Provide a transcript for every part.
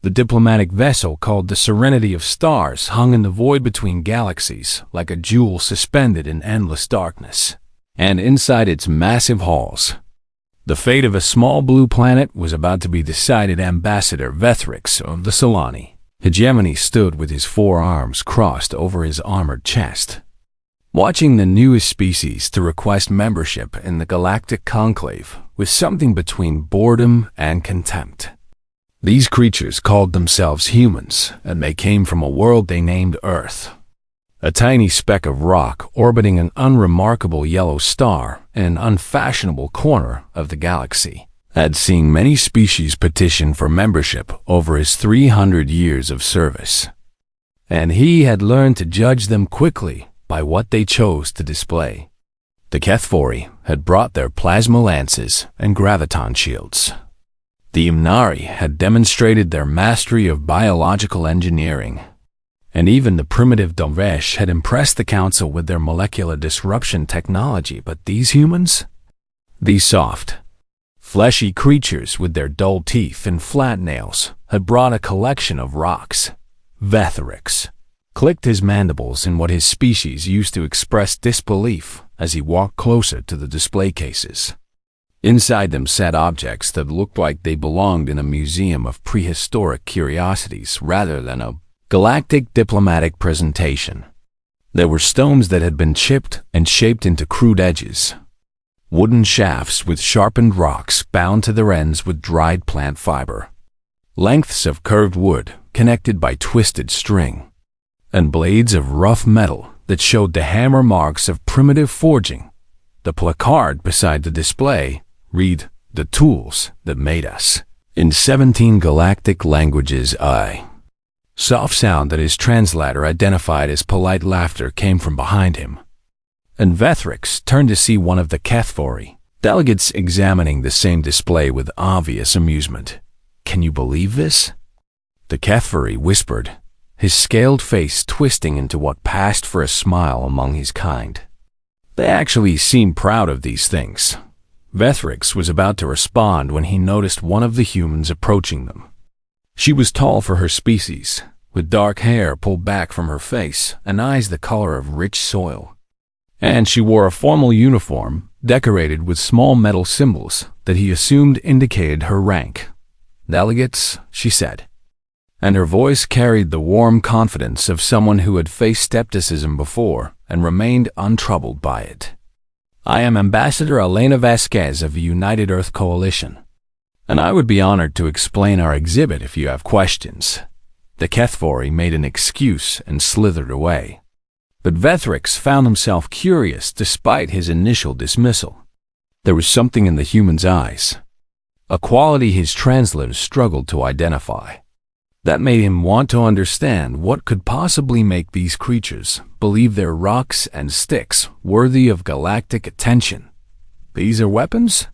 The diplomatic vessel called the Serenity of Stars hung in the void between galaxies like a jewel suspended in endless darkness. And inside its massive halls, the fate of a small blue planet was about to be decided. Ambassador Vethrix of the Solani hegemony stood with his 4 arms crossed over his armored chest, watching the newest species to request membership in the Galactic Conclave with something between boredom and contempt. These creatures called themselves humans, and they came from a world they named Earth, a tiny speck of rock orbiting an unremarkable yellow star in an unfashionable corner of the galaxy. Had seen many species petition for membership over his 300 years of service, and he had learned to judge them quickly by what they chose to display. The Kethvori had brought their plasma lances and graviton shields. The Imnari had demonstrated their mastery of biological engineering, and even the primitive Domvesh had impressed the Council with their molecular disruption technology. But these humans? These soft, fleshy creatures with their dull teeth and flat nails had brought a collection of rocks. Vethrix clicked his mandibles in what his species used to express disbelief as he walked closer to the display cases. Inside them sat objects that looked like they belonged in a museum of prehistoric curiosities rather than a galactic diplomatic presentation. There were stones that had been chipped and shaped into crude edges, wooden shafts with sharpened rocks bound to their ends with dried plant fiber, lengths of curved wood connected by twisted string, and blades of rough metal that showed the hammer marks of primitive forging. The placard beside the display read, "The tools that made us," in 17 galactic languages. Soft sound that his translator identified as polite laughter came from behind him, and Vethrix turned to see one of the Kethvori delegates examining the same display with obvious amusement. "Can you believe this?" The Kethvori whispered, his scaled face twisting into what passed for a smile among his kind. They actually seemed proud of these things. Vethrix was about to respond when he noticed one of the humans approaching them. She was tall for her species, with dark hair pulled back from her face and eyes the color of rich soil. And she wore a formal uniform decorated with small metal symbols that he assumed indicated her rank. "Delegates," she said, and her voice carried the warm confidence of someone who had faced skepticism before and remained untroubled by it. "I am Ambassador Elena Vasquez of the United Earth Coalition, and I would be honored to explain our exhibit if you have questions." The Kethvori made an excuse and slithered away. But Vethrix found himself curious despite his initial dismissal. There was something in the human's eyes, a quality his translators struggled to identify, that made him want to understand what could possibly make these creatures believe they're rocks and sticks worthy of galactic attention. "These are weapons?"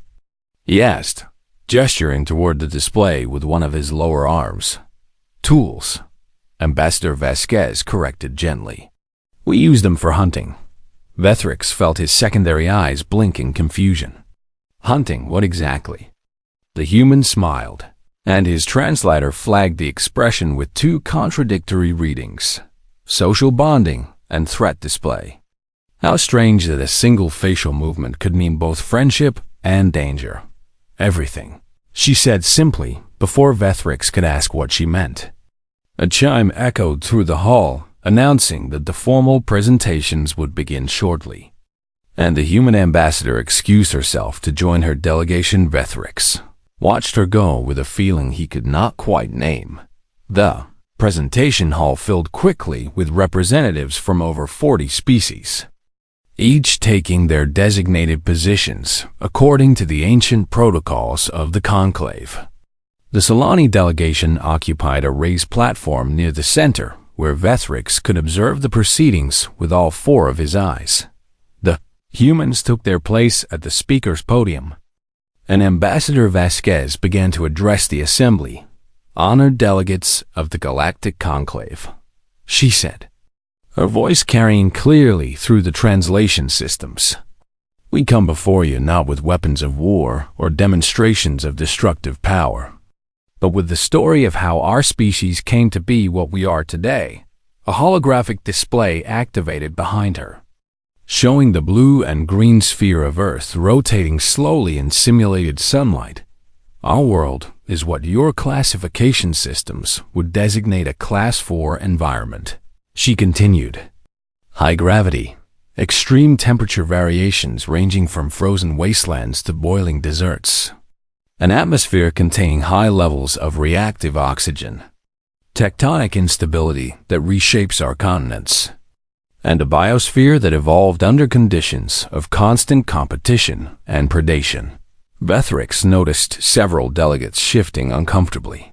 he asked, gesturing toward the display with one of his lower arms. "Tools," Ambassador Vasquez corrected gently. "We use them for hunting." Vethrix felt his secondary eyes blink in confusion. "Hunting, what exactly?" The human smiled, and his translator flagged the expression with 2 contradictory readings: social bonding and threat display. How strange that a single facial movement could mean both friendship and danger. "Everything," she said simply, before Vethrix could ask what she meant. A chime echoed through the hall, announcing that the formal presentations would begin shortly, and the human ambassador excused herself to join her delegation. Vethrix watched her go with a feeling he could not quite name. The presentation hall filled quickly with representatives from over 40 species, each taking their designated positions according to the ancient protocols of the conclave. The Solani delegation occupied a raised platform near the center, where Vethrix could observe the proceedings with all 4 of his eyes. The humans took their place at the speaker's podium, and Ambassador Vasquez began to address the assembly. "Honored delegates of the Galactic Conclave," she said, her voice carrying clearly through the translation systems. "We come before you not with weapons of war or demonstrations of destructive power, but with the story of how our species came to be what we are today. A holographic display activated behind her, showing the blue and green sphere of Earth rotating slowly in simulated sunlight. Our world is what your classification systems would designate a Class 4 environment. She continued. High gravity, extreme temperature variations ranging from frozen wastelands to boiling deserts, an atmosphere containing high levels of reactive oxygen, tectonic instability that reshapes our continents, and a biosphere that evolved under conditions of constant competition and predation. Vethrix noticed several delegates shifting uncomfortably.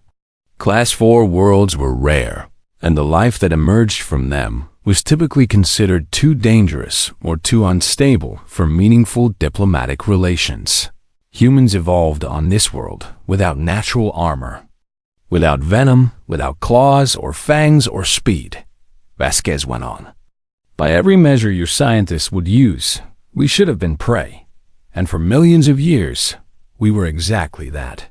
Class 4 worlds were rare, and the life that emerged from them was typically considered too dangerous or too unstable for meaningful diplomatic relations. Humans evolved on this world without natural armor, without venom, without claws or fangs or speed, Vasquez went on. By every measure your scientists would use, we should have been prey. And for millions of years, we were exactly that.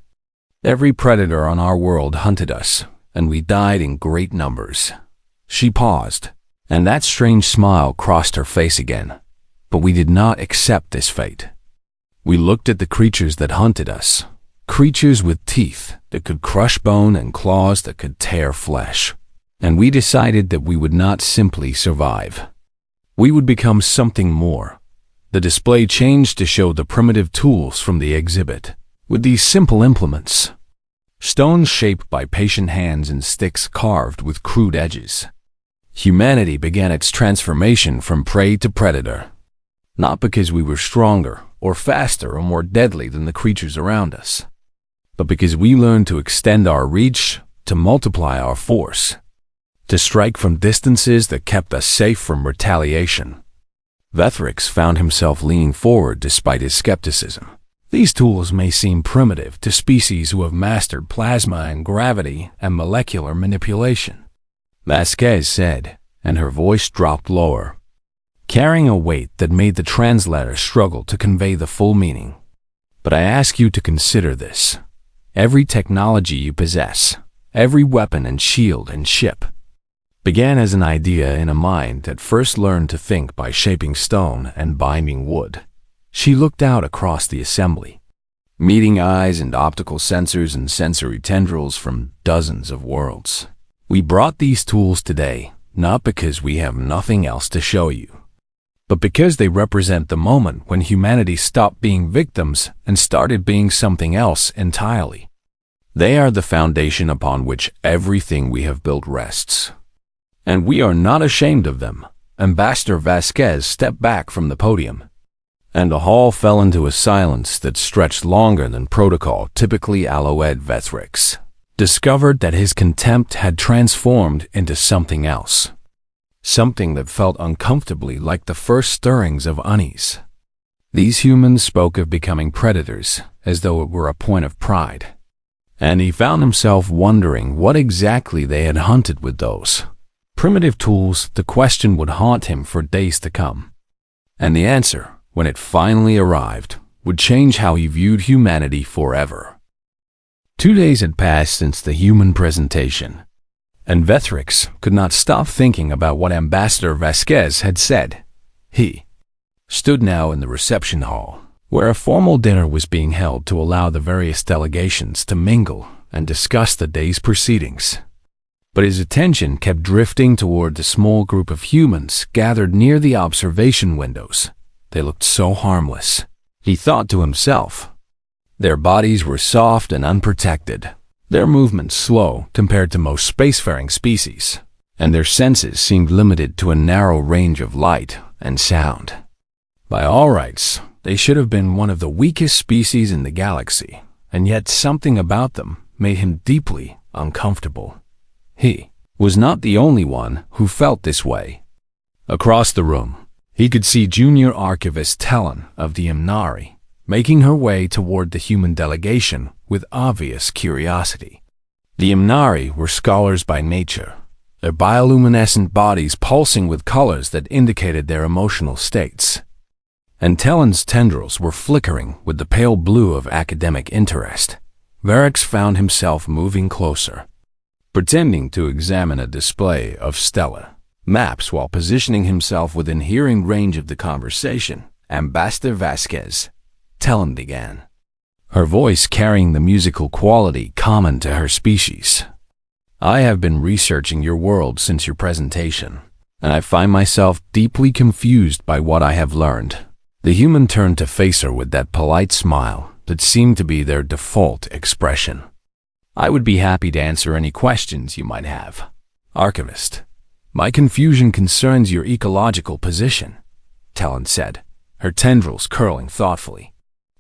Every predator on our world hunted us, and we died in great numbers. She paused, and that strange smile crossed her face again. But we did not accept this fate. We looked at the creatures that hunted us, creatures with teeth that could crush bone and claws that could tear flesh. And we decided that we would not simply survive. We would become something more. The display changed to show the primitive tools from the exhibit. With these simple implements, stones shaped by patient hands and sticks carved with crude edges, humanity began its transformation from prey to predator. Not because we were stronger or faster or more deadly than the creatures around us, but because we learned to extend our reach, to multiply our force, to strike from distances that kept us safe from retaliation. Vethrix found himself leaning forward despite his skepticism. These tools may seem primitive to species who have mastered plasma and gravity and molecular manipulation, Vasquez said, and her voice dropped lower, carrying a weight that made the translator struggle to convey the full meaning. But I ask you to consider this. Every technology you possess, every weapon and shield and ship, began as an idea in a mind that first learned to think by shaping stone and binding wood. She looked out across the assembly, meeting eyes and optical sensors and sensory tendrils from dozens of worlds. We brought these tools today, not because we have nothing else to show you, but because they represent the moment when humanity stopped being victims and started being something else entirely. They are the foundation upon which everything we have built rests. And we are not ashamed of them. Ambassador Vasquez stepped back from the podium, and the hall fell into a silence that stretched longer than protocol typically allowed. Vethrix discovered that his contempt had transformed into something else. Something that felt uncomfortably like the first stirrings of unease. These humans spoke of becoming predators as though it were a point of pride, and he found himself wondering what exactly they had hunted with those primitive tools. The question would haunt him for days to come, and the answer, when it finally arrived, would change how he viewed humanity forever. 2 days had passed since the human presentation, and Vethrix could not stop thinking about what Ambassador Vasquez had said. He stood now in the reception hall, where a formal dinner was being held to allow the various delegations to mingle and discuss the day's proceedings. But his attention kept drifting toward the small group of humans gathered near the observation windows. They looked so harmless, he thought to himself. Their bodies were soft and unprotected, their movements slow compared to most spacefaring species, and their senses seemed limited to a narrow range of light and sound. By all rights, they should have been one of the weakest species in the galaxy, and yet something about them made him deeply uncomfortable. He was not the only one who felt this way. Across the room, he could see Junior Archivist Talon of the Imnari making her way toward the human delegation with obvious curiosity. The Imnari were scholars by nature, their bioluminescent bodies pulsing with colors that indicated their emotional states. And Talon's tendrils were flickering with the pale blue of academic interest. Varix found himself moving closer, pretending to examine a display of stellar maps while positioning himself within hearing range of the conversation. Ambassador Vasquez, Talon began, her voice carrying the musical quality common to her species. I have been researching your world since your presentation, and I find myself deeply confused by what I have learned. The human turned to face her with that polite smile that seemed to be their default expression. I would be happy to answer any questions you might have. Archivist, my confusion concerns your ecological position, Talon said, her tendrils curling thoughtfully.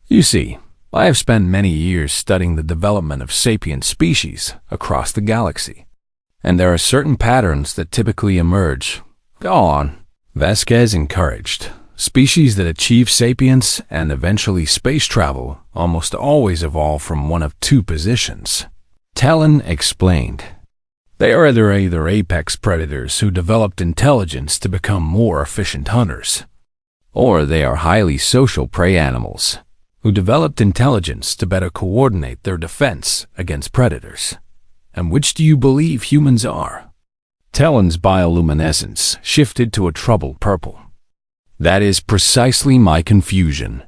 You see, I have spent many years studying the development of sapient species across the galaxy, and there are certain patterns that typically emerge. Go on, Vasquez encouraged. Species that achieve sapience and eventually space travel almost always evolve from one of two positions. Talon explained. They are either apex predators who developed intelligence to become more efficient hunters, or they are highly social prey animals who developed intelligence to better coordinate their defense against predators. And which do you believe humans are? Talon's bioluminescence shifted to a troubled purple. That is precisely my confusion.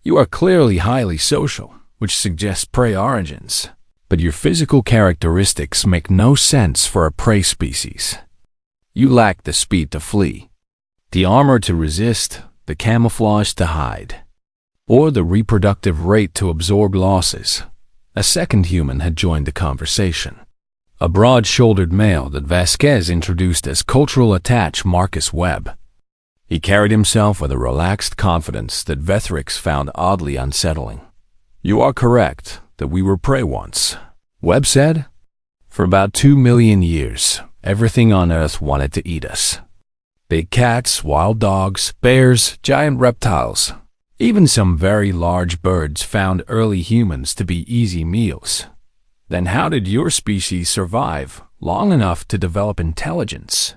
You are clearly highly social, which suggests prey origins, but your physical characteristics make no sense for a prey species. You lack the speed to flee, the armor to resist, the camouflage to hide, or the reproductive rate to absorb losses. A second human had joined the conversation, a broad-shouldered male that Vasquez introduced as cultural attach Marcus Webb. He carried himself with a relaxed confidence that Vethrix found oddly unsettling. You are correct that we were prey once, Webb said. For about 2 million years, everything on Earth wanted to eat us. Big cats, wild dogs, bears, giant reptiles. Even some very large birds found early humans to be easy meals. Then how did your species survive long enough to develop intelligence?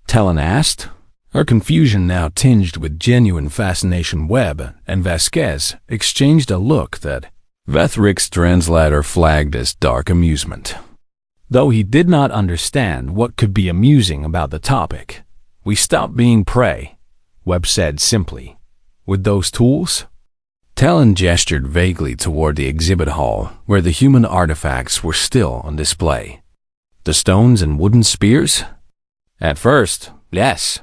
Talon asked, her confusion now tinged with genuine fascination. Webb and Vasquez exchanged a look that Vethrix's translator flagged as dark amusement. Though he did not understand what could be amusing about the topic. We stopped being prey, Webb said simply. With those tools? Talon gestured vaguely toward the exhibit hall, where the human artifacts were still on display. The stones and wooden spears? At first, yes.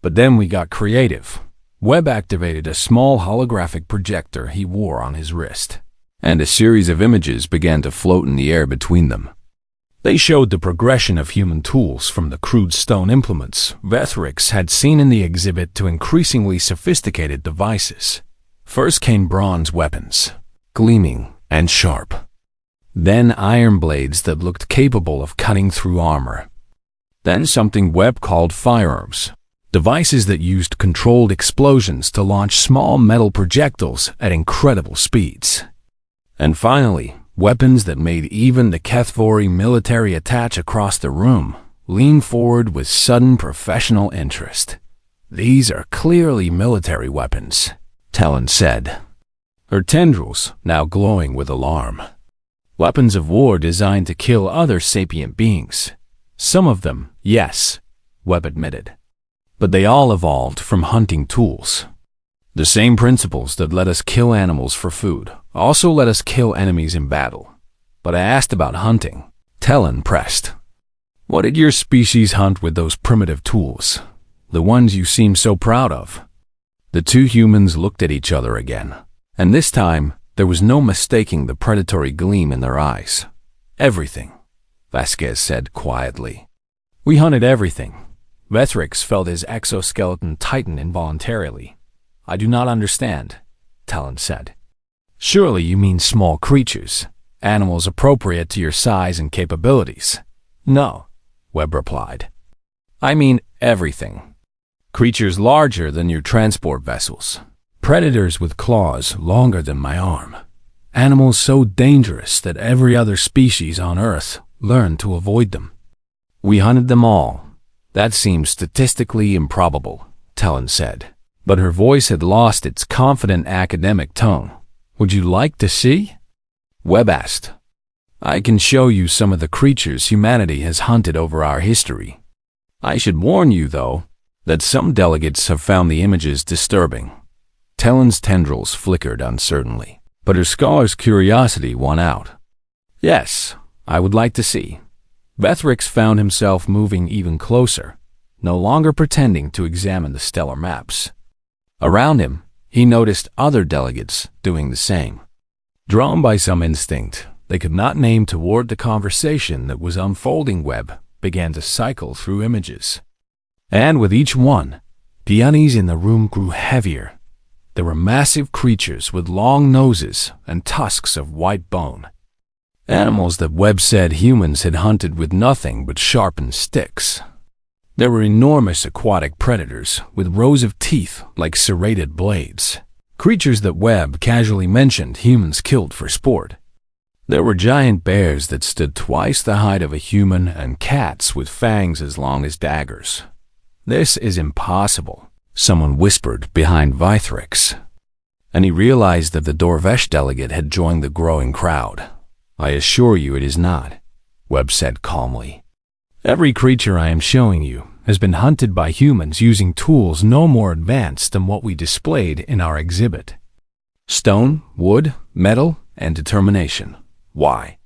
But then we got creative. Webb activated a small holographic projector he wore on his wrist, and a series of images began to float in the air between them. They showed the progression of human tools from the crude stone implements Vethrix had seen in the exhibit to increasingly sophisticated devices. First came bronze weapons, gleaming and sharp. Then iron blades that looked capable of cutting through armor. Then something Webb called firearms, devices that used controlled explosions to launch small metal projectiles at incredible speeds. And finally, weapons that made even the Kethvori military attach across the room lean forward with sudden professional interest. These are clearly military weapons, Talon said, her tendrils now glowing with alarm. Weapons of war designed to kill other sapient beings. Some of them, yes, Webb admitted. But they all evolved from hunting tools. The same principles that let us kill animals for food also let us kill enemies in battle. But I asked about hunting. Talon pressed. What did your species hunt with those primitive tools? The ones you seem so proud of? The two humans looked at each other again, and this time there was no mistaking the predatory gleam in their eyes. Everything, Vasquez said quietly. We hunted everything. Vethrix felt his exoskeleton tighten involuntarily. I do not understand, Talon said. Surely you mean small creatures, animals appropriate to your size and capabilities. No, Webb replied. I mean everything. Creatures larger than your transport vessels. Predators with claws longer than my arm. Animals so dangerous that every other species on Earth learned to avoid them. We hunted them all. That seems statistically improbable, Talon said, but her voice had lost its confident academic tone. Would you like to see? Webb asked. I can show you some of the creatures humanity has hunted over our history. I should warn you, though, that some delegates have found the images disturbing. Talon's tendrils flickered uncertainly, but her scholar's curiosity won out. Yes, I would like to see. Vethrix found himself moving even closer, no longer pretending to examine the stellar maps. Around him, he noticed other delegates doing the same. Drawn by some instinct they could not name toward the conversation that was unfolding, Webb began to cycle through images. And with each one, the unease in the room grew heavier. There were massive creatures with long noses and tusks of white bone. Animals that Webb said humans had hunted with nothing but sharpened sticks. There were enormous aquatic predators with rows of teeth like serrated blades, creatures that Webb casually mentioned humans killed for sport. There were giant bears that stood twice the height of a human and cats with fangs as long as daggers. This is impossible, someone whispered behind Vethrix, and he realized that the Dorvesh delegate had joined the growing crowd. I assure you it is not, Webb said calmly. Every creature I am showing you has been hunted by humans using tools no more advanced than what we displayed in our exhibit. Stone, wood, metal, and determination. Why?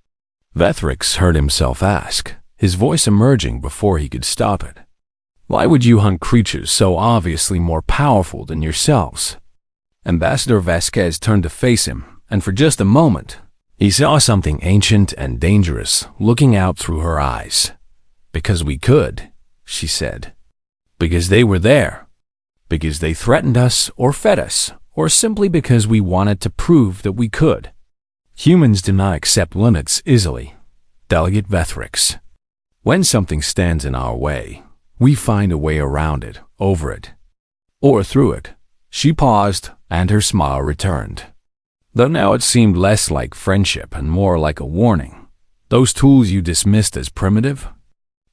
Vethrix heard himself ask, his voice emerging before he could stop it. Why would you hunt creatures so obviously more powerful than yourselves? Ambassador Vasquez turned to face him, and for just a moment, he saw something ancient and dangerous looking out through her eyes. Because we could, she said. Because they were there. Because they threatened us or fed us, or simply because we wanted to prove that we could. Humans do not accept limits easily, Delegate Vethrix. When something stands in our way, we find a way around it, over it, or through it. She paused, and her smile returned. Though now it seemed less like friendship and more like a warning. Those tools you dismissed as primitive,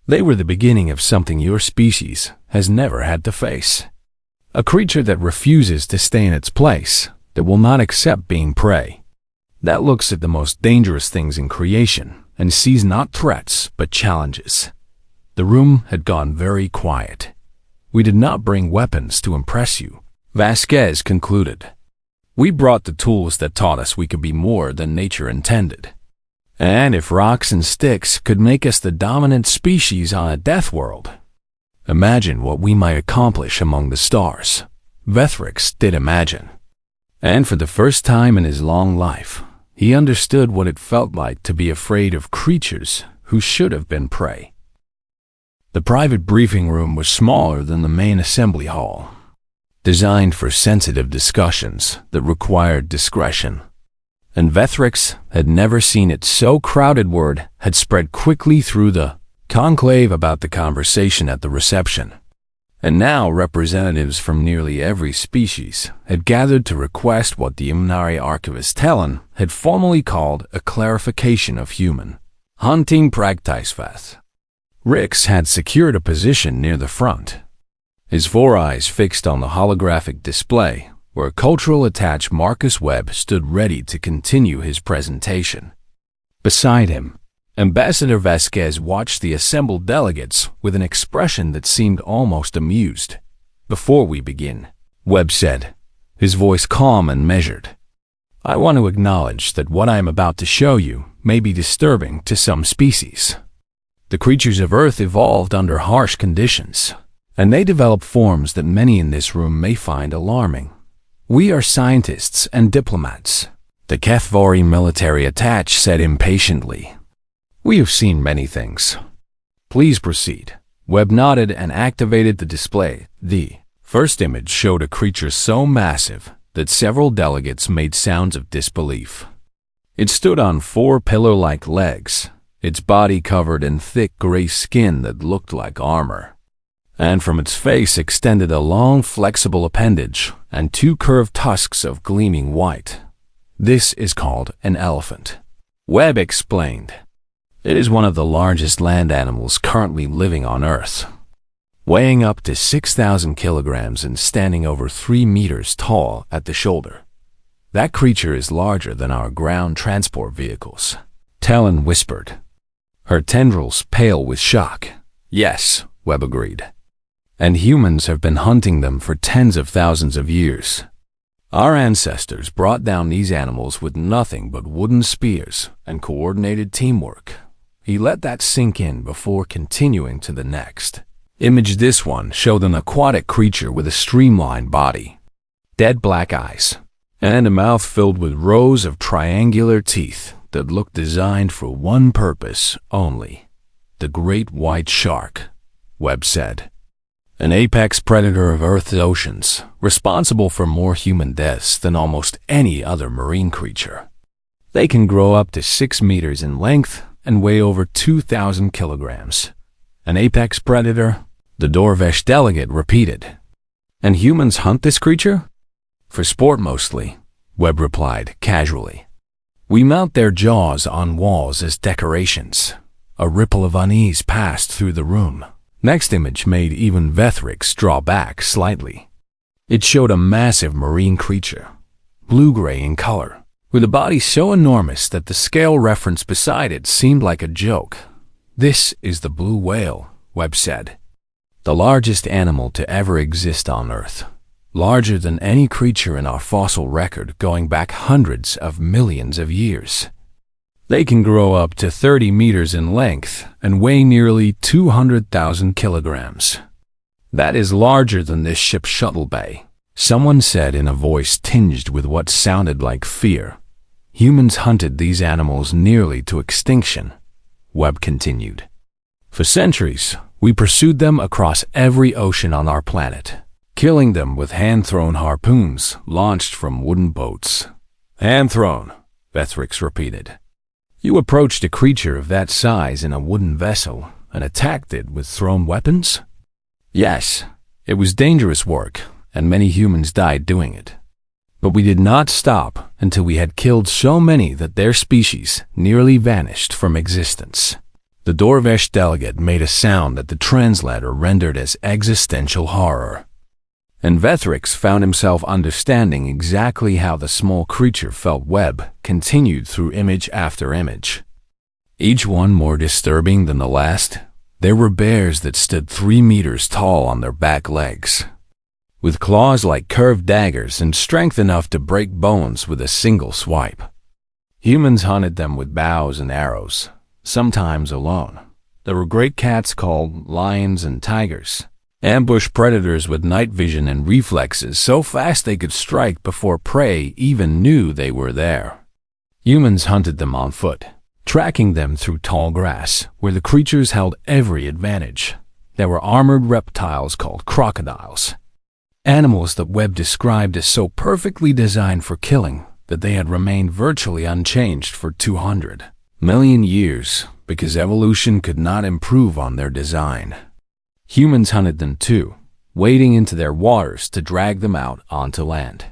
they were the beginning of something your species has never had to face. A creature that refuses to stay in its place, that will not accept being prey, that looks at the most dangerous things in creation and sees not threats but challenges. The room had gone very quiet. We did not bring weapons to impress you, Vasquez concluded. We brought the tools that taught us we could be more than nature intended. And if rocks and sticks could make us the dominant species on a death world, imagine what we might accomplish among the stars. Vethrix did imagine. And for the first time in his long life, he understood what it felt like to be afraid of creatures who should have been prey. The private briefing room was smaller than the main assembly hall, designed for sensitive discussions that required discretion. And Vethrix had never seen it so crowded. Word had spread quickly through the conclave about the conversation at the reception. And now representatives from nearly every species had gathered to request what the Imnari archivist Talon had formally called a clarification of human hunting practice. Rix had secured a position near the front, his four eyes fixed on the holographic display, where cultural attached Marcus Webb stood ready to continue his presentation. Beside him, Ambassador Vasquez watched the assembled delegates with an expression that seemed almost amused. Before we begin, Webb said, his voice calm and measured, I want to acknowledge that what I am about to show you may be disturbing to some species. The creatures of Earth evolved under harsh conditions, and they develop forms that many in this room may find alarming. We are scientists and diplomats, the Kethvari military attaché said impatiently. We have seen many things. Please proceed. Webb nodded and activated the display. The first image showed a creature so massive that several delegates made sounds of disbelief. It stood on four pillar-like legs, its body covered in thick gray skin that looked like armor. And from its face extended a long, flexible appendage and two curved tusks of gleaming white. This is called an elephant, Webb explained. It is one of the largest land animals currently living on Earth, weighing up to 6,000 kilograms and standing over 3 meters tall at the shoulder. That creature is larger than our ground transport vehicles, Talon whispered, her tendrils pale with shock. Yes, Webb agreed. And humans have been hunting them for tens of thousands of years. Our ancestors brought down these animals with nothing but wooden spears and coordinated teamwork. He let that sink in before continuing to the next. Image this one showed an aquatic creature with a streamlined body, dead black eyes, and a mouth filled with rows of triangular teeth that looked designed for one purpose only. The great white shark, Webb said. An apex predator of Earth's oceans, responsible for more human deaths than almost any other marine creature. They can grow up to 6 meters in length and weigh over 2,000 kilograms. An apex predator? The Dorvesh delegate repeated. And humans hunt this creature? For sport mostly, Webb replied casually. We mount their jaws on walls as decorations. A ripple of unease passed through the room. Next image made even Vethrix draw back slightly. It showed a massive marine creature, blue-gray in color, with a body so enormous that the scale reference beside it seemed like a joke. This is the blue whale, Webb said. The largest animal to ever exist on Earth. Larger than any creature in our fossil record going back hundreds of millions of years. They can grow up to 30 meters in length and weigh nearly 200,000 kilograms. That is larger than this ship's shuttle bay, someone said in a voice tinged with what sounded like fear. Humans hunted these animals nearly to extinction, Webb continued. For centuries, we pursued them across every ocean on our planet, killing them with hand-thrown harpoons launched from wooden boats. Hand-thrown, Vethrix repeated. You approached a creature of that size in a wooden vessel and attacked it with thrown weapons? Yes, it was dangerous work, and many humans died doing it. But we did not stop until we had killed so many that their species nearly vanished from existence. The Dorvesh delegate made a sound that the translator rendered as existential horror. And Vethrix found himself understanding exactly how the small creature felt. Webb continued through image after image. Each one more disturbing than the last. There were bears that stood 3 meters tall on their back legs, with claws like curved daggers and strength enough to break bones with a single swipe. Humans hunted them with bows and arrows, sometimes alone. There were great cats called lions and tigers. Ambush predators with night vision and reflexes so fast they could strike before prey even knew they were there. Humans hunted them on foot, tracking them through tall grass, where the creatures held every advantage. There were armored reptiles called crocodiles, animals that Webb described as so perfectly designed for killing that they had remained virtually unchanged for 200 million years because evolution could not improve on their design. Humans hunted them too, wading into their waters to drag them out onto land.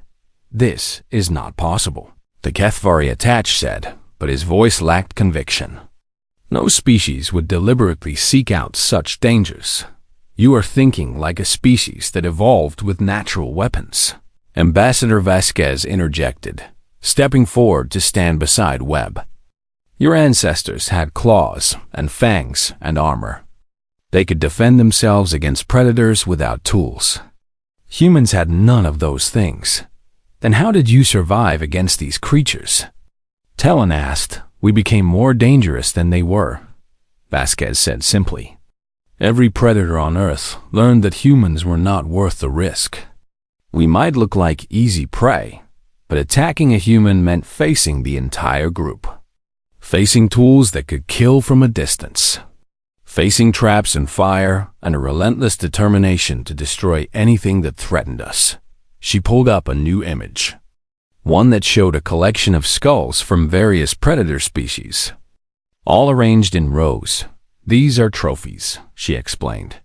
This is not possible, the Kethvari attached said, but his voice lacked conviction. No species would deliberately seek out such dangers. You are thinking like a species that evolved with natural weapons. Ambassador Vasquez interjected, stepping forward to stand beside Webb. Your ancestors had claws and fangs and armor. They could defend themselves against predators without tools. Humans had none of those things. Then how did you survive against these creatures? Talon asked. We became more dangerous than they were, Vasquez said simply. Every predator on Earth learned that humans were not worth the risk. We might look like easy prey, but attacking a human meant facing the entire group. Facing tools that could kill from a distance. Facing traps and fire, and a relentless determination to destroy anything that threatened us. She pulled up a new image. One that showed a collection of skulls from various predator species, all arranged in rows. These are trophies, she explained.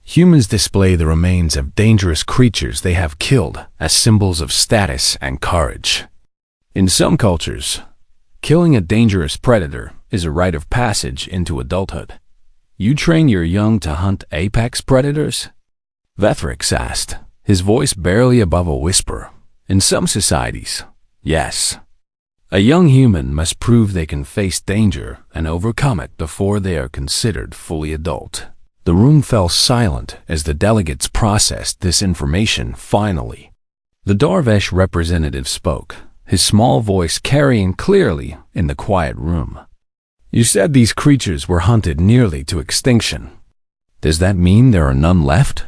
Humans display the remains of dangerous creatures they have killed as symbols of status and courage. In some cultures, killing a dangerous predator is a rite of passage into adulthood. You train your young to hunt apex predators? Vethrix asked, his voice barely above a whisper. In some societies, Yes. A young human must prove they can face danger and overcome it before they are considered fully adult. The room fell silent as the delegates processed this information finally. The Darvesh representative spoke, his small voice carrying clearly in the quiet room. You said these creatures were hunted nearly to extinction. Does that mean there are none left?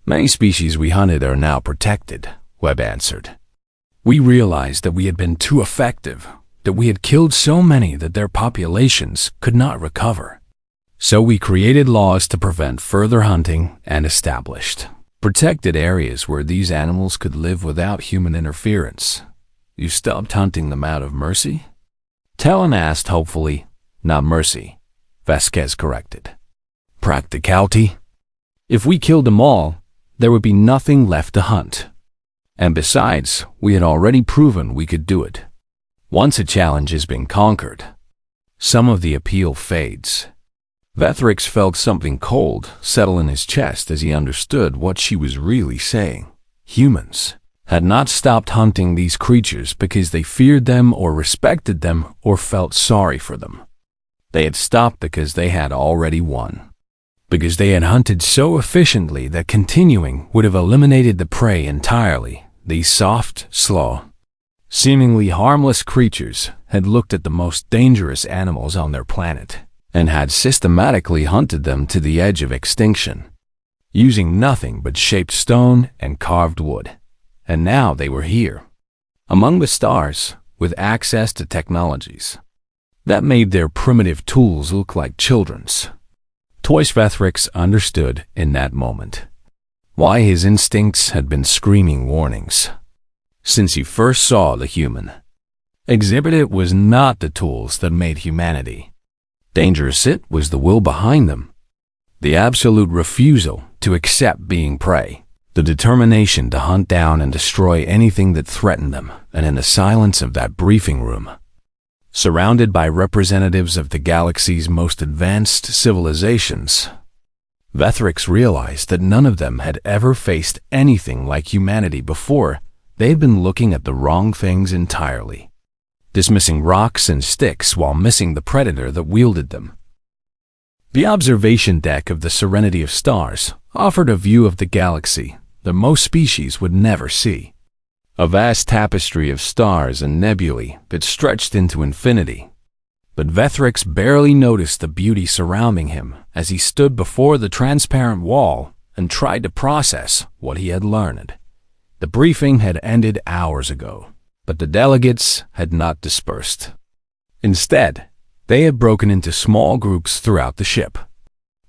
Many species we hunted are now protected, Webb answered. We realized that we had been too effective, that we had killed so many that their populations could not recover. So we created laws to prevent further hunting and established protected areas where these animals could live without human interference. You stopped hunting them out of mercy? Talon asked hopefully. Not mercy, Vasquez corrected. Practicality? If we killed them all, there would be nothing left to hunt. And besides, we had already proven we could do it. Once a challenge has been conquered, some of the appeal fades. Vethrix felt something cold settle in his chest as he understood what she was really saying. Humans had not stopped hunting these creatures because they feared them or respected them or felt sorry for them. They had stopped because they had already won. Because they had hunted so efficiently that continuing would have eliminated the prey entirely. These soft, slow, seemingly harmless creatures had looked at the most dangerous animals on their planet and had systematically hunted them to the edge of extinction, using nothing but shaped stone and carved wood. And now they were here, among the stars, with access to technologies that made their primitive tools look like children's. Toys Vethrix understood in that moment why his instincts had been screaming warnings. Since he first saw the human exhibit, it was not the tools that made humanity dangerous, it was the will behind them. The absolute refusal to accept being prey, the determination to hunt down and destroy anything that threatened them. And in the silence of that briefing room, surrounded by representatives of the galaxy's most advanced civilizations, Vethrix realized that none of them had ever faced anything like humanity before. They had been looking at the wrong things entirely, dismissing rocks and sticks while missing the predator that wielded them. The observation deck of the Serenity of Stars offered a view of the galaxy that most species would never see. A vast tapestry of stars and nebulae that stretched into infinity. But Vethrix barely noticed the beauty surrounding him as he stood before the transparent wall and tried to process what he had learned. The briefing had ended hours ago, but the delegates had not dispersed. Instead, they had broken into small groups throughout the ship,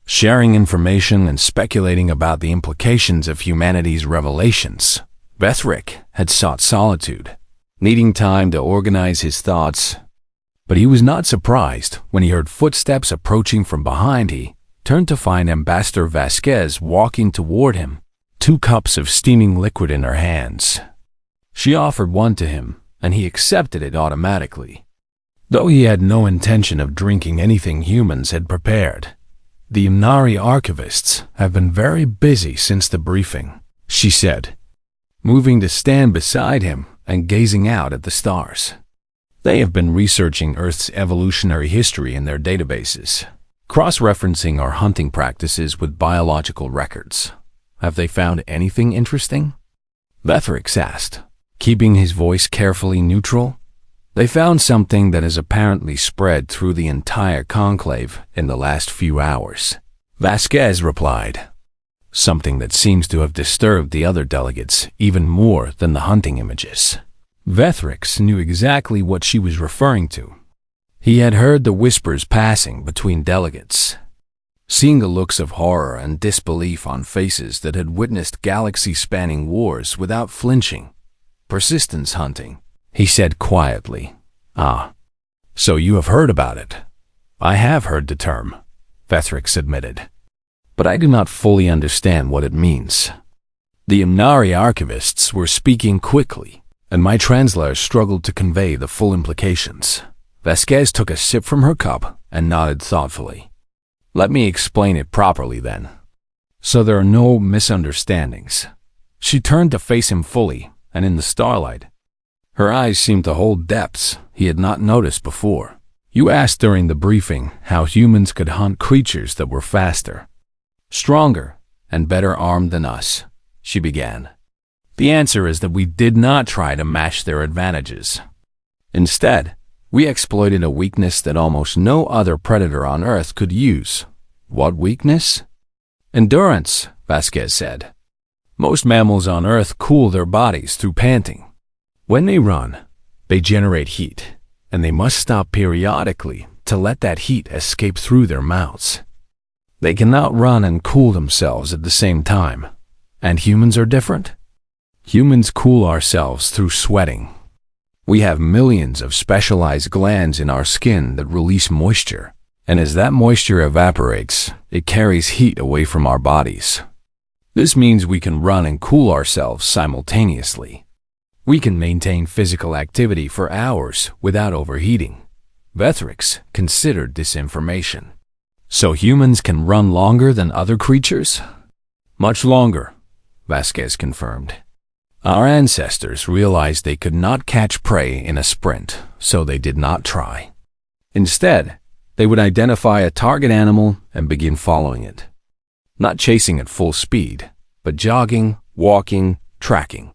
sharing information and speculating about the implications of humanity's revelations. Vethrix had sought solitude, needing time to organize his thoughts. But he was not surprised when he heard footsteps approaching from behind. He turned to find Ambassador Vasquez walking toward him, 2 cups of steaming liquid in her hands. She offered one to him, and he accepted it automatically, though he had no intention of drinking anything humans had prepared. The Unari archivists have been very busy since the briefing, she said, moving to stand beside him and gazing out at the stars. They have been researching Earth's evolutionary history in their databases, cross-referencing our hunting practices with biological records. Have they found anything interesting? Vethrix asked, keeping his voice carefully neutral. They found something that has apparently spread through the entire conclave in the last few hours, Vasquez replied. Something that seems to have disturbed the other delegates even more than the hunting images. Vethrix knew exactly what she was referring to. He had heard the whispers passing between delegates, seeing the looks of horror and disbelief on faces that had witnessed galaxy-spanning wars without flinching. Persistence hunting, he said quietly. Ah, so you have heard about it. I have heard the term, Vethrix admitted, but I do not fully understand what it means. The Imnari archivists were speaking quickly, and my translator struggled to convey the full implications. Vasquez took a sip from her cup and nodded thoughtfully. Let me explain it properly then, so there are no misunderstandings. She turned to face him fully, and in the starlight, Her eyes seemed to hold depths he had not noticed before. "You asked during the briefing how humans could hunt creatures that were faster, stronger, and better armed than us," she began. "The answer is that we did not try to match their advantages. Instead, we exploited a weakness that almost no other predator on Earth could use." "What weakness?" "Endurance," Vasquez said. "Most mammals on Earth cool their bodies through panting. When they run, they generate heat, and they must stop periodically to let that heat escape through their mouths. They cannot run and cool themselves at the same time. And humans are different. Humans cool ourselves through sweating. We have millions of specialized glands in our skin that release moisture, and as that moisture evaporates, it carries heat away from our bodies. This means we can run and cool ourselves simultaneously. We can maintain physical activity for hours without overheating." Vethrix considered this information. "So humans can run longer than other creatures?" "Much longer," Vasquez confirmed. "Our ancestors realized they could not catch prey in a sprint, so they did not try. Instead, they would identify a target animal and begin following it. Not chasing at full speed, but jogging, walking, tracking.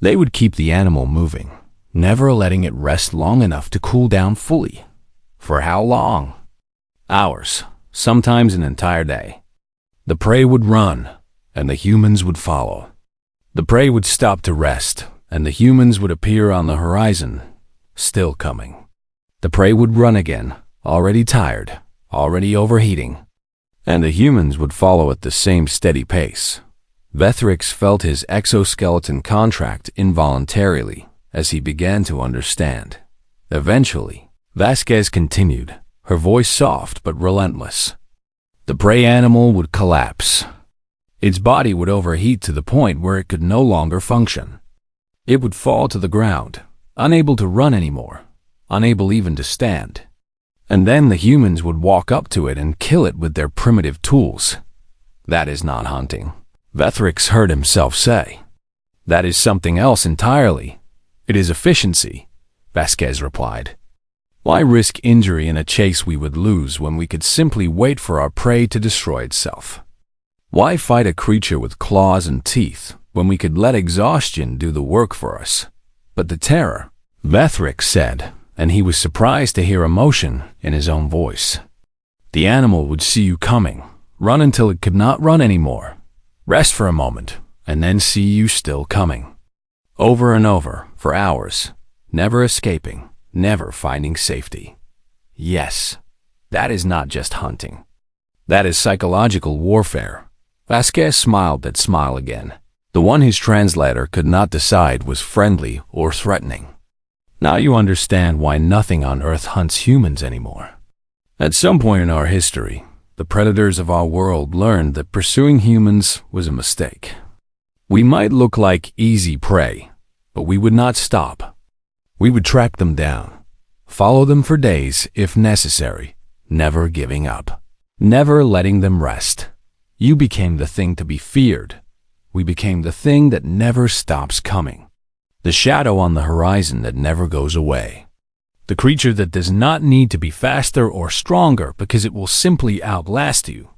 They would keep the animal moving, never letting it rest long enough to cool down fully. For how long? Hours, sometimes an entire day. The prey would run, and the humans would follow. The prey would stop to rest, and the humans would appear on the horizon, still coming. The prey would run again, already tired, already overheating, and the humans would follow at the same steady pace." Vethrix felt his exoskeleton contract involuntarily as he began to understand. Eventually, Vasquez continued, her voice soft but relentless. "The prey animal would collapse. Its body would overheat to the point where it could no longer function. It would fall to the ground, unable to run anymore, unable even to stand. And then the humans would walk up to it and kill it with their primitive tools. That is not hunting," Vethrix heard himself say. "That is something else entirely. It is efficiency," Vasquez replied. "Why risk injury in a chase we would lose when we could simply wait for our prey to destroy itself? Why fight a creature with claws and teeth when we could let exhaustion do the work for us?" "But the terror," Vethrix said, and he was surprised to hear emotion in his own voice. "The animal would see you coming, run until it could not run anymore, rest for a moment, and then see you still coming. Over and over, for hours, never escaping, never finding safety. Yes, that is not just hunting. That is psychological warfare." Vasquez smiled that smile again, the one his translator could not decide was friendly or threatening. "Now you understand why nothing on Earth hunts humans anymore. At some point in our history, the predators of our world learned that pursuing humans was a mistake. We might look like easy prey, but we would not stop. We would track them down, follow them for days if necessary, never giving up, never letting them rest. You became the thing to be feared. We became the thing that never stops coming. The shadow on the horizon that never goes away. The creature that does not need to be faster or stronger because it will simply outlast you."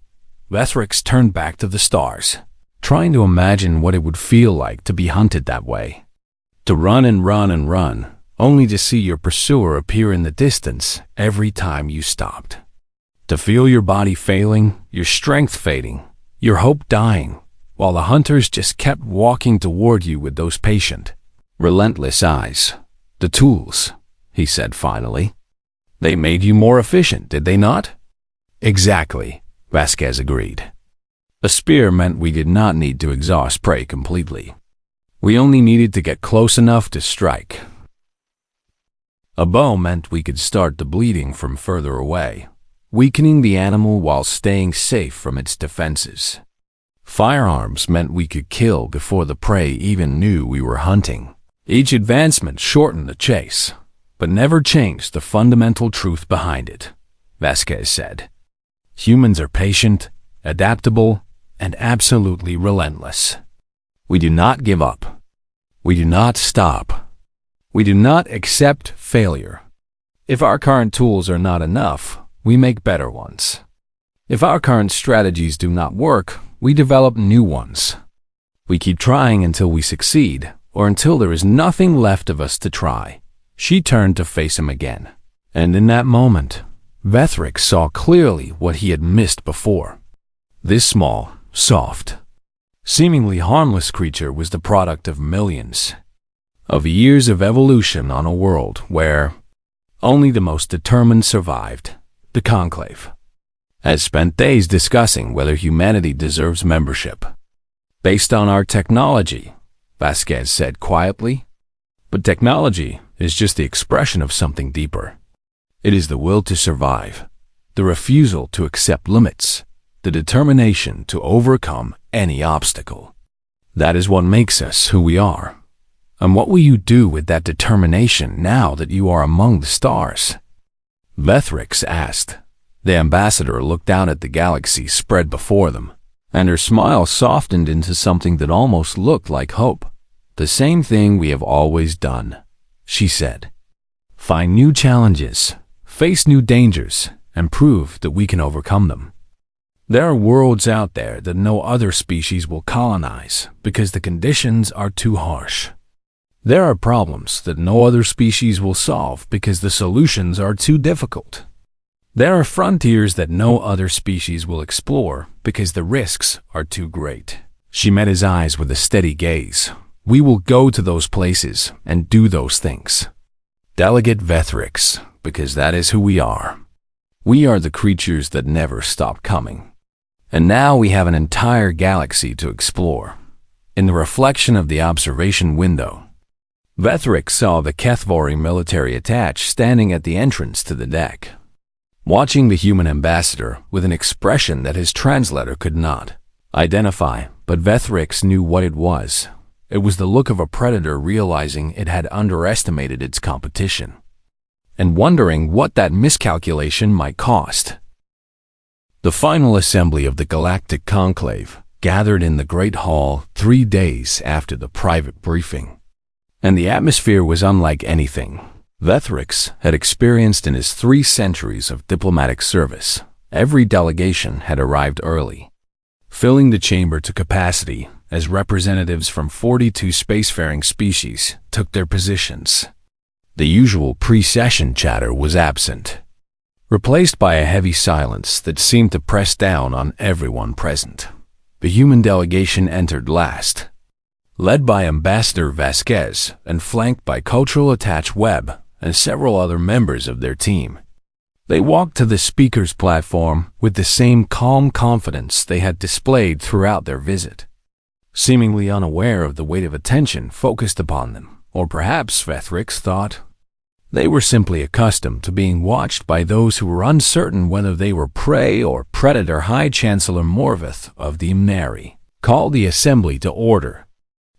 Vethrix turned back to the stars, trying to imagine what it would feel like to be hunted that way. To run and run and run, only to see your pursuer appear in the distance every time you stopped. To feel your body failing, your strength fading, your hope dying, while the hunters just kept walking toward you with those patient, relentless eyes. "The tools," he said finally. "They made you more efficient, did they not?" "Exactly," Vasquez agreed. A spear meant we did not need to exhaust prey completely. We only needed to get close enough to strike. A bow meant we could start the bleeding from further away, weakening the animal while staying safe from its defenses. Firearms meant we could kill before the prey even knew we were hunting. Each advancement shortened the chase, but never changed the fundamental truth behind it, Vasquez said. Humans are patient, adaptable, and absolutely relentless. We do not give up. We do not stop. We do not accept failure. If our current tools are not enough, we make better ones. If our current strategies do not work, we develop new ones. We keep trying until we succeed, or until there is nothing left of us to try. She turned to face him again. And in that moment, Vethrix saw clearly what he had missed before. This small, soft, seemingly harmless creature was the product of millions of years of evolution on a world where only the most determined survived. The Conclave has spent days discussing whether humanity deserves membership. Based on our technology, Vasquez said quietly. But technology is just the expression of something deeper. It is the will to survive, the refusal to accept limits, the determination to overcome any obstacle. That is what makes us who we are. And what will you do with that determination now that you are among the stars? Vethrix asked. The ambassador looked down at the galaxy spread before them, and her smile softened into something that almost looked like hope. The same thing we have always done, she said. Find new challenges, face new dangers, and prove that we can overcome them. There are worlds out there that no other species will colonize because the conditions are too harsh. There are problems that no other species will solve because the solutions are too difficult. There are frontiers that no other species will explore because the risks are too great. She met his eyes with a steady gaze. We will go to those places and do those things. Delegate Vethrix, because that is who we are. We are the creatures that never stop coming. And now we have an entire galaxy to explore. In the reflection of the observation window, Vethrix saw the Kethvari military attach standing at the entrance to the deck, watching the human ambassador with an expression that his translator could not identify, but Vethrix knew what it was. It was the look of a predator realizing it had underestimated its competition, and wondering what that miscalculation might cost. The final assembly of the Galactic Conclave gathered in the Great Hall 3 days after the private briefing, and the atmosphere was unlike anything Vethrix had experienced in his 3 centuries of diplomatic service. Every delegation had arrived early, filling the chamber to capacity as representatives from 42 spacefaring species took their positions. The usual pre-session chatter was absent, replaced by a heavy silence that seemed to press down on everyone present. The human delegation entered last, led by Ambassador Vasquez and flanked by Cultural Attach Webb and several other members of their team. They walked to the speaker's platform with the same calm confidence they had displayed throughout their visit, seemingly unaware of the weight of attention focused upon them, or perhaps, Vethrix thought, they were simply accustomed to being watched by those who were uncertain whether they were prey or predator. High Chancellor Morvith of the Imnari called the assembly to order,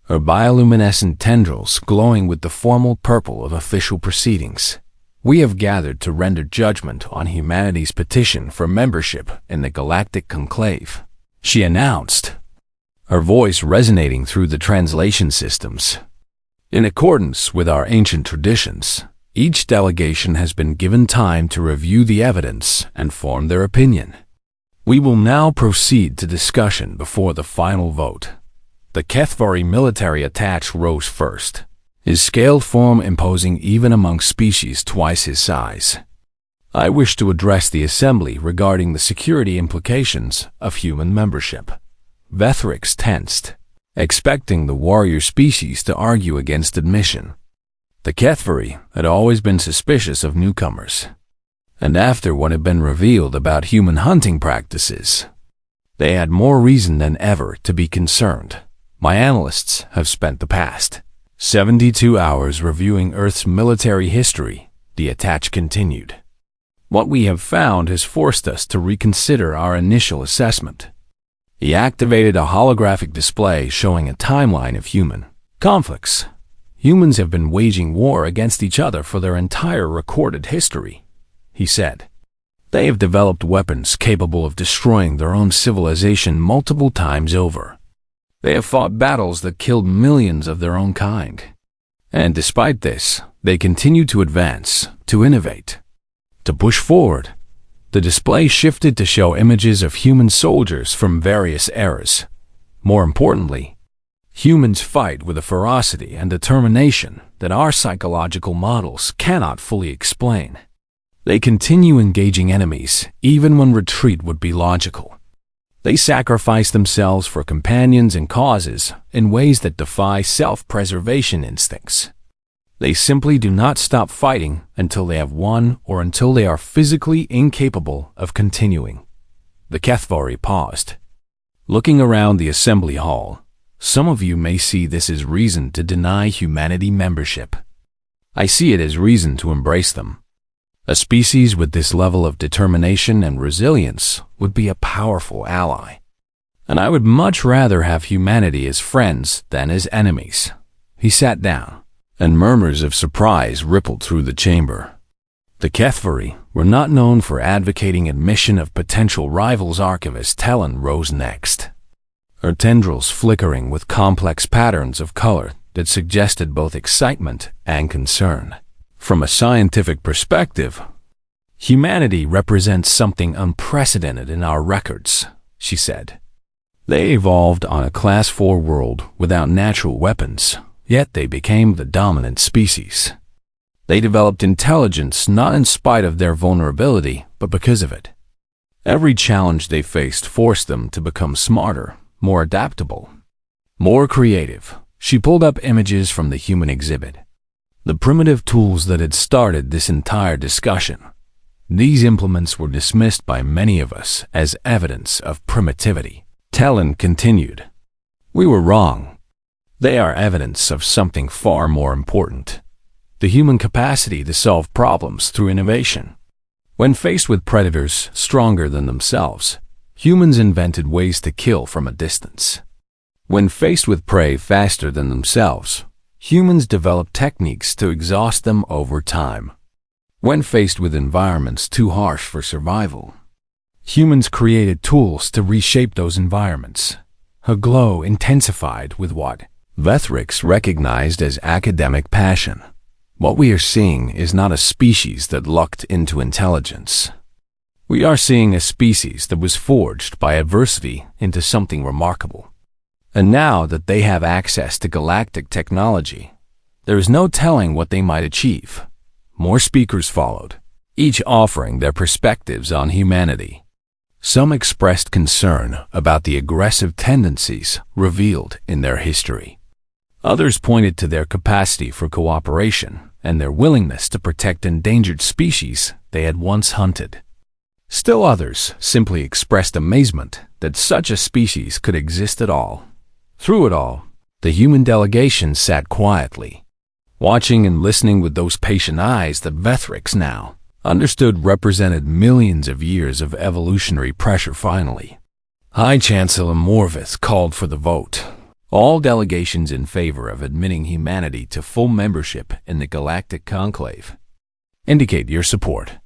her bioluminescent tendrils glowing with the formal purple of official proceedings. We have gathered to render judgment on humanity's petition for membership in the Galactic Conclave, she announced, her voice resonating through the translation systems. In accordance with our ancient traditions, each delegation has been given time to review the evidence and form their opinion. We will now proceed to discussion before the final vote. The Kethvari military attach rose first, his scaled form imposing even among species twice his size. I wish to address the assembly regarding the security implications of human membership. Vethrix tensed, expecting the warrior species to argue against admission. The Kethvari had always been suspicious of newcomers, and after what had been revealed about human hunting practices, they had more reason than ever to be concerned. My analysts have spent the past 72 hours reviewing Earth's military history, the attach continued. What we have found has forced us to reconsider our initial assessment. He activated a holographic display showing a timeline of human conflicts. Humans have been waging war against each other for their entire recorded history, he said. They have developed weapons capable of destroying their own civilization multiple times over. They have fought battles that killed millions of their own kind. And despite this, they continued to advance, to innovate, to push forward. The display shifted to show images of human soldiers from various eras. More importantly, humans fight with a ferocity and determination that our psychological models cannot fully explain. They continue engaging enemies, even when retreat would be logical. They sacrifice themselves for companions and causes in ways that defy self-preservation instincts. They simply do not stop fighting until they have won or until they are physically incapable of continuing. The Kethvari paused. Looking around the assembly hall, some of you may see this as reason to deny humanity membership. I see it as reason to embrace them. A species with this level of determination and resilience would be a powerful ally. And I would much rather have humanity as friends than as enemies. He sat down, and murmurs of surprise rippled through the chamber. The Kethvari were not known for advocating admission of potential rivals. Archivist Talon rose next, her tendrils flickering with complex patterns of color that suggested both excitement and concern. From a scientific perspective, humanity represents something unprecedented in our records, she said. They evolved on a Class 4 world without natural weapons, yet they became the dominant species. They developed intelligence not in spite of their vulnerability, but because of it. Every challenge they faced forced them to become smarter, more adaptable, more creative. She pulled up images from the human exhibit. The primitive tools that had started this entire discussion. These implements were dismissed by many of us as evidence of primitivity. Talon continued. We were wrong. They are evidence of something far more important. The human capacity to solve problems through innovation. When faced with predators stronger than themselves, humans invented ways to kill from a distance. When faced with prey faster than themselves, humans developed techniques to exhaust them over time. When faced with environments too harsh for survival, humans created tools to reshape those environments. Her glow intensified with what Vethrix recognized as academic passion. What we are seeing is not a species that lucked into intelligence. We are seeing a species that was forged by adversity into something remarkable. And now that they have access to galactic technology, there is no telling what they might achieve. More speakers followed, each offering their perspectives on humanity. Some expressed concern about the aggressive tendencies revealed in their history. Others pointed to their capacity for cooperation and their willingness to protect endangered species they had once hunted. Still others simply expressed amazement that such a species could exist at all. Through it all, the human delegation sat quietly, watching and listening with those patient eyes that Vethrix now understood represented millions of years of evolutionary pressure. Finally, High Chancellor Morvith called for the vote. All delegations in favor of admitting humanity to full membership in the Galactic Conclave indicate your support.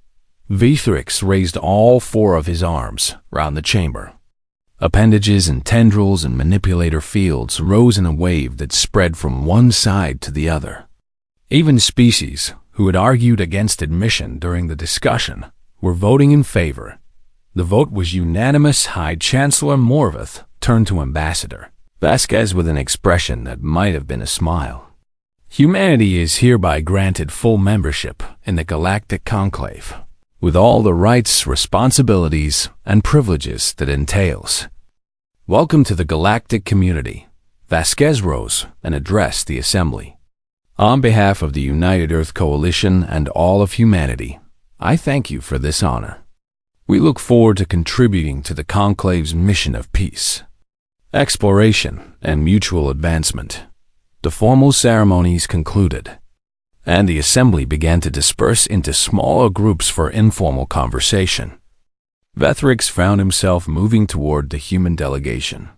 Vethrix raised all four of his arms round the chamber. Appendages and tendrils and manipulator fields rose in a wave that spread from one side to the other. Even species who had argued against admission during the discussion were voting in favor. The vote was unanimous. High Chancellor Morvith turned to Ambassador Vasquez with an expression that might have been a smile. Humanity is hereby granted full membership in the Galactic Conclave, with all the rights, responsibilities, and privileges that entails. Welcome to the galactic community. Vasquez rose and addressed the assembly. On behalf of the United Earth Coalition and all of humanity, I thank you for this honor. We look forward to contributing to the Conclave's mission of peace, exploration, and mutual advancement. The formal ceremonies concluded, and the assembly began to disperse into smaller groups for informal conversation. Vethrix found himself moving toward the human delegation.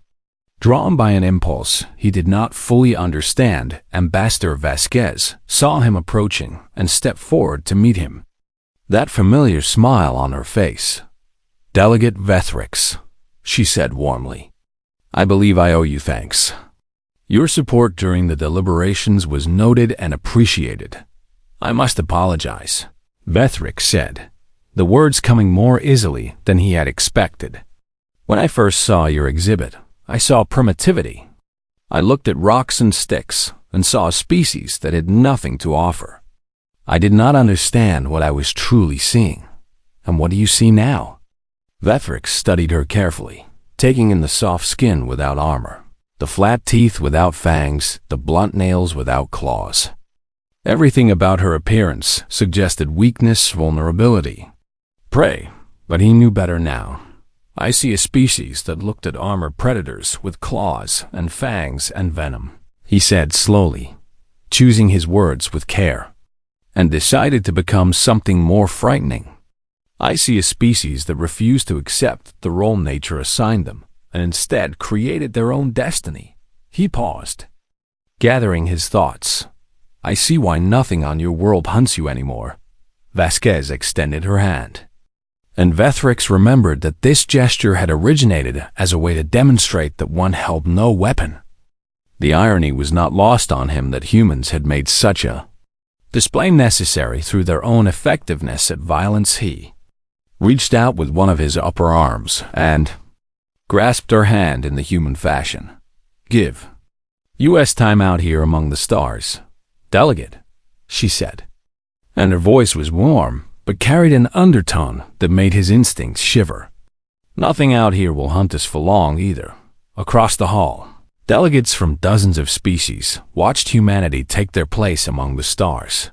Drawn by an impulse he did not fully understand, Ambassador Vasquez saw him approaching and stepped forward to meet him. That familiar smile on her face. Delegate Vethrix, she said warmly. I believe I owe you thanks. Your support during the deliberations was noted and appreciated. I must apologize, Vethric said, the words coming more easily than he had expected. When I first saw your exhibit, I saw primitivity. I looked at rocks and sticks and saw a species that had nothing to offer. I did not understand what I was truly seeing. And what do you see now? Vethric studied her carefully, taking in the soft skin without armor, the flat teeth without fangs, the blunt nails without claws. Everything about her appearance suggested weakness, vulnerability. Prey, but he knew better now. I see a species that looked at armored predators with claws and fangs and venom, he said slowly, choosing his words with care, and decided to become something more frightening. I see a species that refused to accept the role nature assigned them, and instead created their own destiny. He paused, gathering his thoughts. I see why nothing on your world hunts you anymore. Vasquez extended her hand, and Vethric remembered that this gesture had originated as a way to demonstrate that one held no weapon. The irony was not lost on him that humans had made such a display necessary through their own effectiveness at violence. He reached out with one of his upper arms and grasped her hand in the human fashion. Give U.S. time out here among the stars, delegate, she said, and her voice was warm, but carried an undertone that made his instincts shiver. Nothing out here will hunt us for long either. Across the hall, delegates from dozens of species watched humanity take their place among the stars.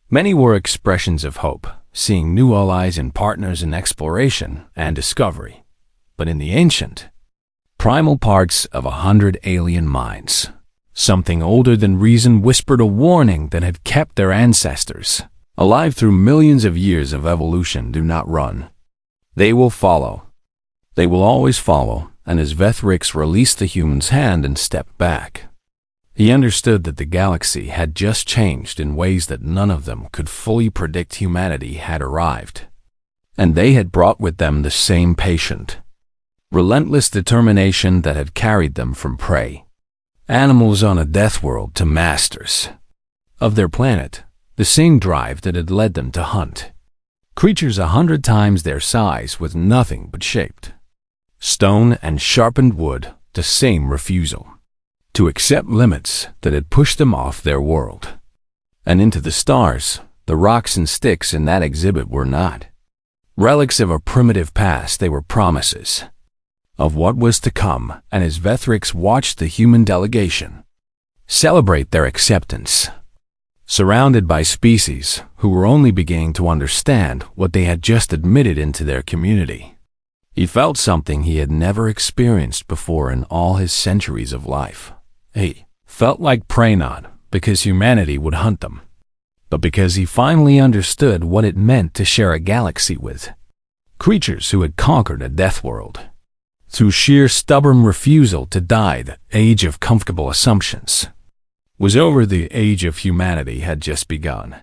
Many were expressions of hope, seeing new allies and partners in exploration and discovery. But in the ancient, primal parts of 100 alien minds, something older than reason whispered a warning that had kept their ancestors alive through millions of years of evolution. Do not run. They will follow. They will always follow. And as Vethric released the human's hand and stepped back, he understood that the galaxy had just changed in ways that none of them could fully predict. Humanity had arrived, and they had brought with them the same patient, relentless determination that had carried them from prey, animals on a death world, to masters of their planet, the same drive that had led them to hunt creatures 100 times their size with nothing but shaped stone and sharpened wood, the same refusal to accept limits that had pushed them off their world and into the stars. The rocks and sticks in that exhibit were not relics of a primitive past. They were promises of what was to come, and as Vethric watched the human delegation celebrate their acceptance, surrounded by species who were only beginning to understand what they had just admitted into their community, he felt something he had never experienced before in all his centuries of life. He felt like prey, not because humanity would hunt them, but because he finally understood what it meant to share a galaxy with creatures who had conquered a death world through sheer stubborn refusal to die. The age of comfortable assumptions was over. The age of humanity had just begun.